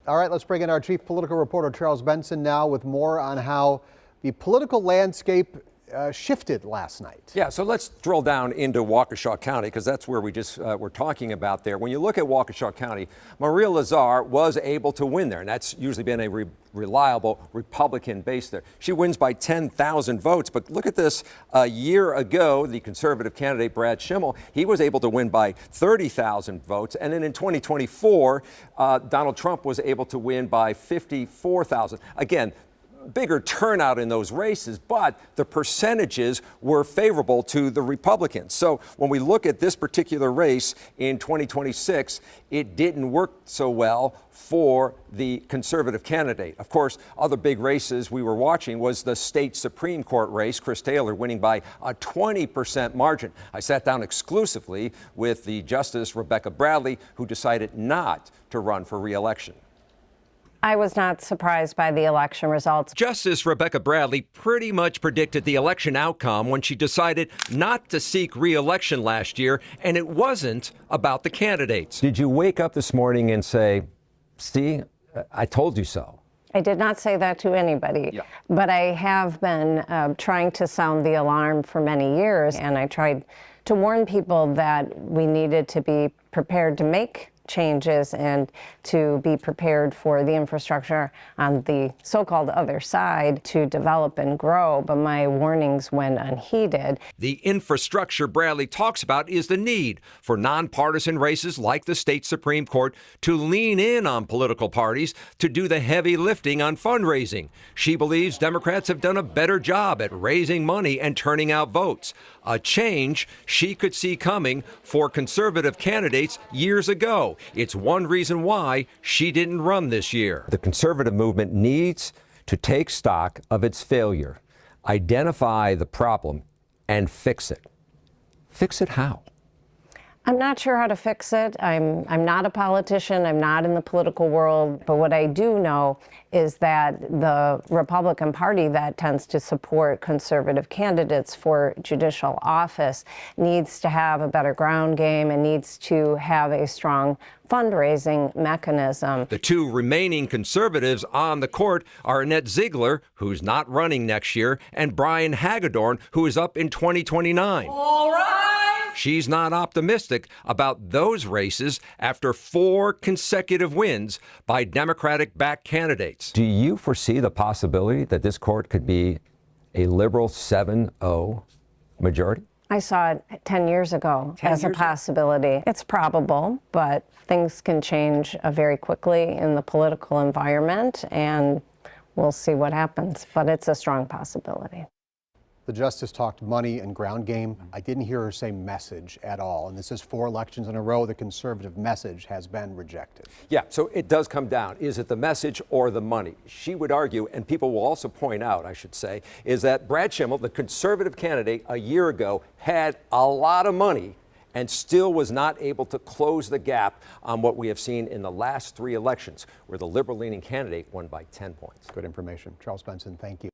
All right, let's bring in our chief political reporter, Charles Benson, now with more on how the political landscape shifted last night. Yeah, so let's drill down into Waukesha County, because that's where we just were talking about there. When you look at Waukesha County, Maria Lazar was able to win there, and that's usually been a reliable Republican base there. She wins by 10,000 votes, but look at this. A year ago, the conservative candidate Brad Schimmel, he was able to win by 30,000 votes, and then in 2024, Donald Trump was able to win by 54,000. Again, bigger turnout in those races, but the percentages were favorable to the Republicans. So when we look at this particular race in 2026, it didn't work so well for the conservative candidate. Of course, other big races we were watching was the state Supreme Court race, Chris Taylor winning by a 20% margin. I sat down exclusively with the Justice Rebecca Bradley, who decided not to run for re-election. I was not surprised by the election results. Justice Rebecca Bradley pretty much predicted the election outcome when she decided not to seek re-election last year, and it wasn't about the candidates. Did you wake up this morning and say, see, I told you so? I did not say that to anybody, but I have been trying to sound the alarm for many years, and I tried to warn people that we needed to be prepared to make changes and to be prepared for the infrastructure on the so-called other side to develop and grow, but my warnings went unheeded. The infrastructure Bradley talks about is the need for nonpartisan races like the state Supreme Court to lean in on political parties to do the heavy lifting on fundraising. She believes Democrats have done a better job at raising money and turning out votes, a change she could see coming for conservative candidates years ago. It's one reason why she didn't run this year. The conservative movement needs to take stock of its failure, identify the problem, and fix it. Fix it how? I'm not sure how to fix it. I'm not a politician. I'm not in the political world. But what I do know is that the Republican Party that tends to support conservative candidates for judicial office needs to have a better ground game and needs to have a strong fundraising mechanism. The two remaining conservatives on the court are Annette Ziegler, who's not running next year, and Brian Hagedorn, who is up in 2029. All right. She's not optimistic about those races after 4 consecutive wins by Democratic-backed candidates. Do you foresee the possibility that this court could be a liberal 7-0 majority? I saw it 10 years ago as a possibility. It's probable, but things can change very quickly in the political environment, and we'll see what happens. But it's a strong possibility. The justice talked money and ground game. I didn't hear her say message at all. And this is 4 elections in a row. The conservative message has been rejected. Yeah, so it does come down. Is it the message or the money? She would argue, and people will also point out, I should say, is that Brad Schimmel, the conservative candidate a year ago, had a lot of money and still was not able to close the gap on what we have seen in the last 3 elections, where the liberal-leaning candidate won by 10 points. Good information. Charles Benson, thank you.